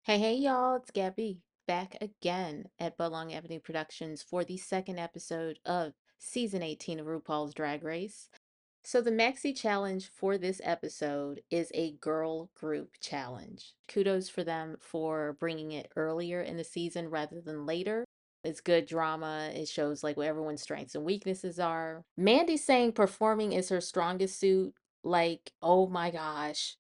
Hey, y'all, it's Gabby back again at Budlong Avenue Productions for the second episode of season 18 of RuPaul's Drag Race. So, the maxi challenge for this episode is a girl group challenge. Kudos for them for bringing it earlier in the season rather than later. It's good drama. It shows like what everyone's strengths and weaknesses are. Mandy's saying performing is her strongest suit. Like, oh my gosh,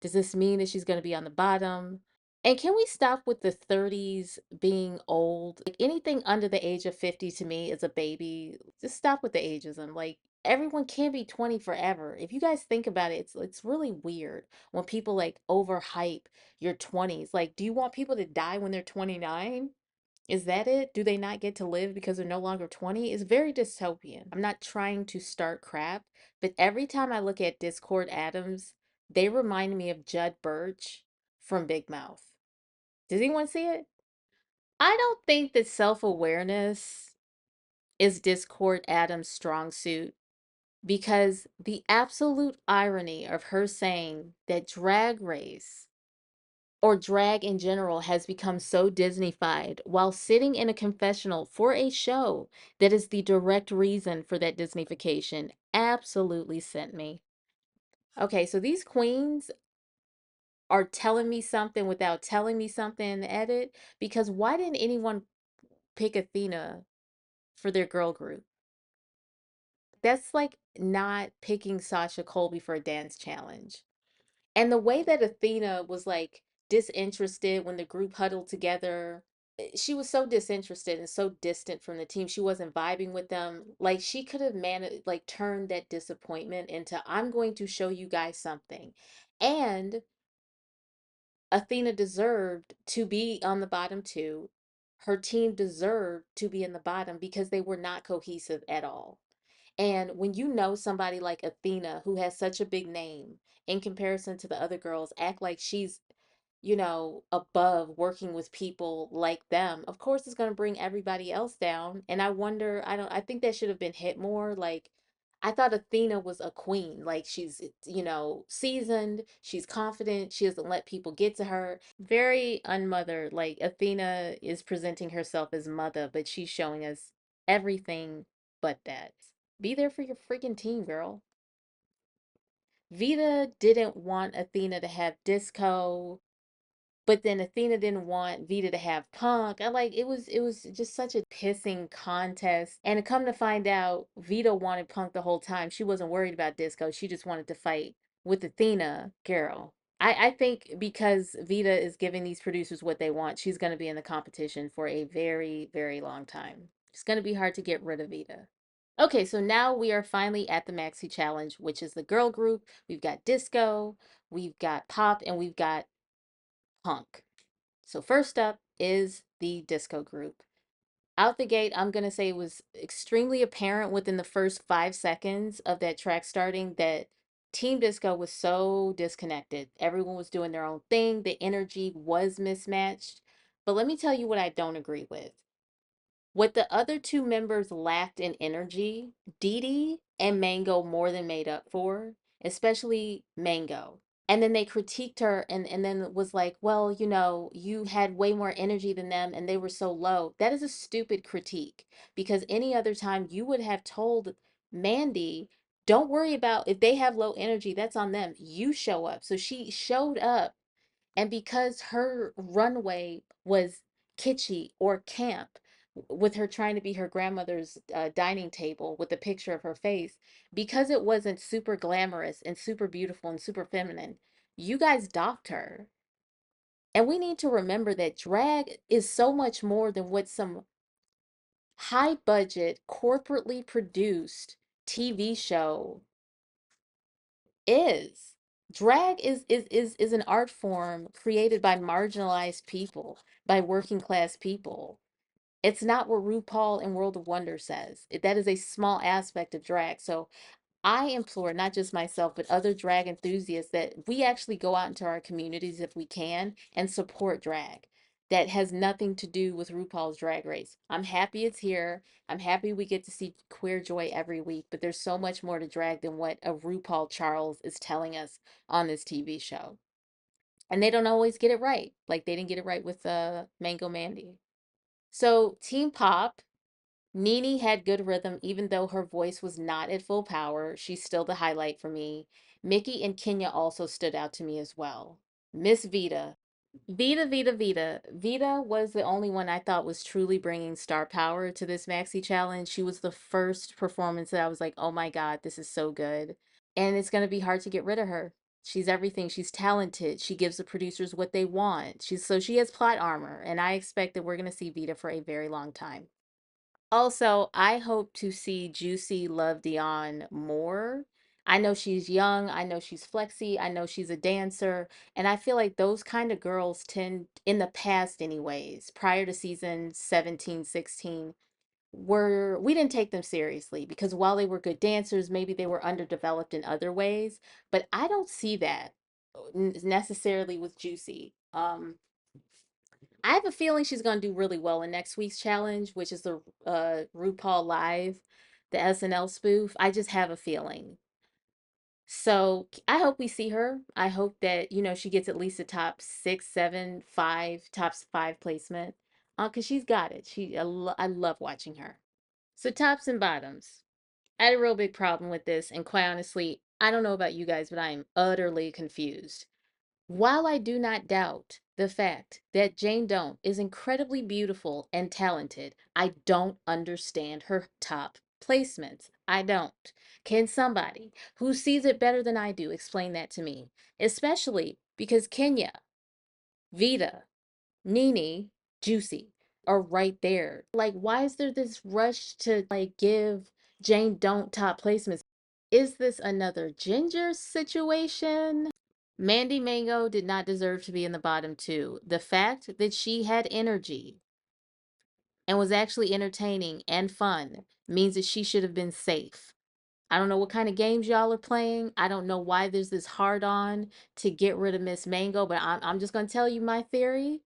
does this mean that she's going to be on the bottom? And can we stop with the 30s being old? Like anything under the age of 50 to me is a baby. Just stop with the ageism. Like everyone can't be 20 forever. If you guys think about it, it's really weird when people like overhype your 20s. Like, do you want people to die when they're 29? Is that it? Do they not get to live because they're no longer 20? It's very dystopian. I'm not trying to start crap, but every time I look at Discord Adams, they remind me of Judd Birch from Big Mouth. Does anyone see it? I don't think that self-awareness is Discord Adams' strong suit because the absolute irony of her saying that Drag Race or drag in general has become so Disneyfied while sitting in a confessional for a show that is the direct reason for that Disneyfication absolutely sent me. Okay, so these queens are telling me something without telling me something in the edit because why didn't anyone pick Athena for their girl group? That's like not picking Sasha Colby for a dance challenge. And the way that Athena was like disinterested when the group huddled together, she was so disinterested and so distant from the team. She wasn't vibing with them. Like she could have managed, like turned that disappointment into, I'm going to show you guys something. And Athena deserved to be on the bottom too. Her team deserved to be in the bottom because they were not cohesive at all. And when you know somebody like Athena, who has such a big name in comparison to the other girls, act like she's, above working with people like them, of course it's going to bring everybody else down. And I wonder, I think that should have been hit more. Like, I thought Athena was a queen. Like, she's, seasoned, she's confident, she doesn't let people get to her. Very unmother. Like, Athena is presenting herself as mother, but she's showing us everything but that. Be there for your freaking team, girl. Vita didn't want Athena to have disco, but then Athena didn't want Vita to have punk. I like it was just such a pissing contest. And to come to find out, Vita wanted punk the whole time. She wasn't worried about disco. She just wanted to fight with Athena, girl. I think because Vita is giving these producers what they want, she's gonna be in the competition for a very, very long time. It's gonna be hard to get rid of Vita. Okay, so now we are finally at the Maxi Challenge, which is the girl group. We've got disco, we've got pop, and we've got punk. So first up is the disco group. Out the gate, I'm going to say it was extremely apparent within the first 5 seconds of that track starting that Team Disco was so disconnected. Everyone was doing their own thing. The energy was mismatched. But let me tell you what I don't agree with. What the other two members lacked in energy, Dee Dee and Mango more than made up for, especially Mango. And then they critiqued her and then was like, well, you had way more energy than them and they were so low. That is a stupid critique because any other time you would have told Mandy, don't worry about if they have low energy, that's on them. You show up. So she showed up, and because her runway was kitschy or camp, with her trying to be her grandmother's dining table with a picture of her face, because it wasn't super glamorous and super beautiful and super feminine, you guys docked her. And we need to remember that drag is so much more than what some high budget, corporately produced TV show is. Drag is an art form created by marginalized people, by working class people. It's not what RuPaul and World of Wonder says. That is a small aspect of drag. So I implore not just myself, but other drag enthusiasts that we actually go out into our communities if we can and support drag. That has nothing to do with RuPaul's Drag Race. I'm happy it's here. I'm happy we get to see queer joy every week, but there's so much more to drag than what a RuPaul Charles is telling us on this TV show. And they don't always get it right. Like they didn't get it right with Mango Mandy. So Team Pop, Nene had good rhythm, even though her voice was not at full power. She's still the highlight for me. Mickey and Kenya also stood out to me as well. Miss Vita. Vita was the only one I thought was truly bringing star power to this Maxi challenge. She was the first performance that I was like, oh my God, this is so good. And it's going to be hard to get rid of her. She's everything. She's talented. She gives the producers what they want. She has plot armor, and I expect that we're going to see Vita for a very long time. Also, I hope to see Juicy love Dion more. I know she's young, I know she's flexy, I know she's a dancer, and I feel like those kind of girls tend, in the past anyways, prior to season 17, 16, we didn't take them seriously because while they were good dancers, maybe they were underdeveloped in other ways, but I don't see that necessarily with Juicy. I have a feeling she's going to do really well in next week's challenge, which is the RuPaul Live, the SNL spoof. I just have a feeling. So I hope we see her. I hope that, she gets at least a top six, seven, five, tops five placement. Because she's got it. I love watching her. So tops and bottoms. I had a real big problem with this, and quite honestly, I don't know about you guys, but I am utterly confused. While I do not doubt the fact that Jane Don't is incredibly beautiful and talented, I don't understand her top placements. I don't. Can somebody who sees it better than I do explain that to me? Especially because Kenya, Vita, Nene, Juicy are right there. Like, why is there this rush to like give Jane Don't top placements? Is this another Ginger situation? Mandy Mango did not deserve to be in the bottom two. The fact that she had energy and was actually entertaining and fun means that she should have been safe. I don't know what kind of games y'all are playing. I don't know why there's this hard on to get rid of Miss Mango, but I'm just going to tell you my theory.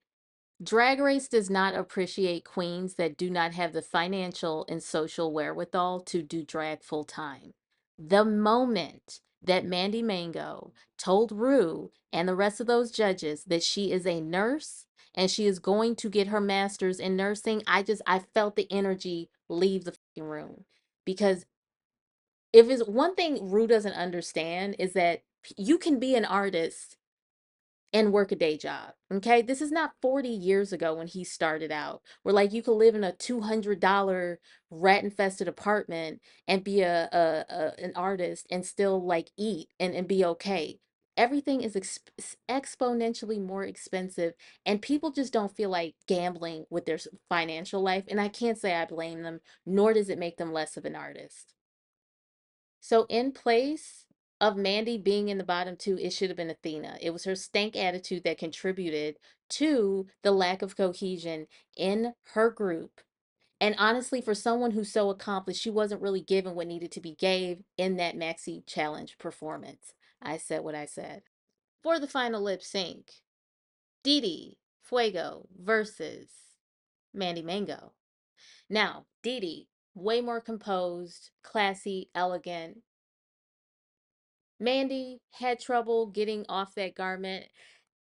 Drag Race does not appreciate queens that do not have the financial and social wherewithal to do drag full time. The moment that Mandy Mango told Rue and the rest of those judges that she is a nurse and she is going to get her master's in nursing, I felt the energy leave the fucking room. Because if it's one thing Rue doesn't understand is that you can be an artist and work a day job. Okay. This is not 40 years ago when he started out, where like you could live in a $200 rat infested apartment and be an artist and still like eat and be okay. Everything is exponentially more expensive, and people just don't feel like gambling with their financial life. And I can't say I blame them, nor does it make them less of an artist. So in place of Mandy being in the bottom two, it should have been Athena. It was her stank attitude that contributed to the lack of cohesion in her group. And honestly, for someone who's so accomplished, she wasn't really given what needed to be gave in that Maxi Challenge performance. I said what I said. For the final lip sync, Didi Fuego versus Mandy Mango. Now, Didi, way more composed, classy, elegant, Mandy had trouble getting off that garment,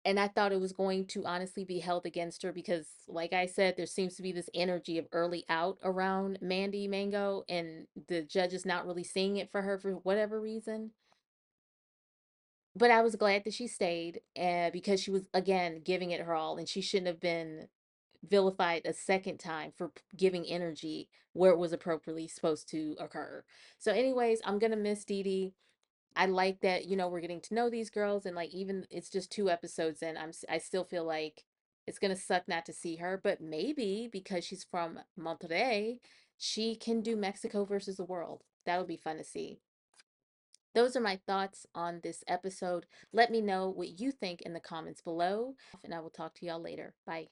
and I thought it was going to honestly be held against her because, like I said, there seems to be this energy of early out around Mandy Mango, and the judge is not really seeing it for her for whatever reason. But I was glad that she stayed because she was, again, giving it her all, and she shouldn't have been vilified a second time for giving energy where it was appropriately supposed to occur. So, anyways, I'm going to miss Dee Dee. I like that, we're getting to know these girls, and like even it's just two episodes in, I still feel like it's gonna suck not to see her, but maybe because she's from Monterrey, she can do Mexico versus the world. That would be fun to see. Those are my thoughts on this episode. Let me know what you think in the comments below, and I will talk to y'all later. Bye.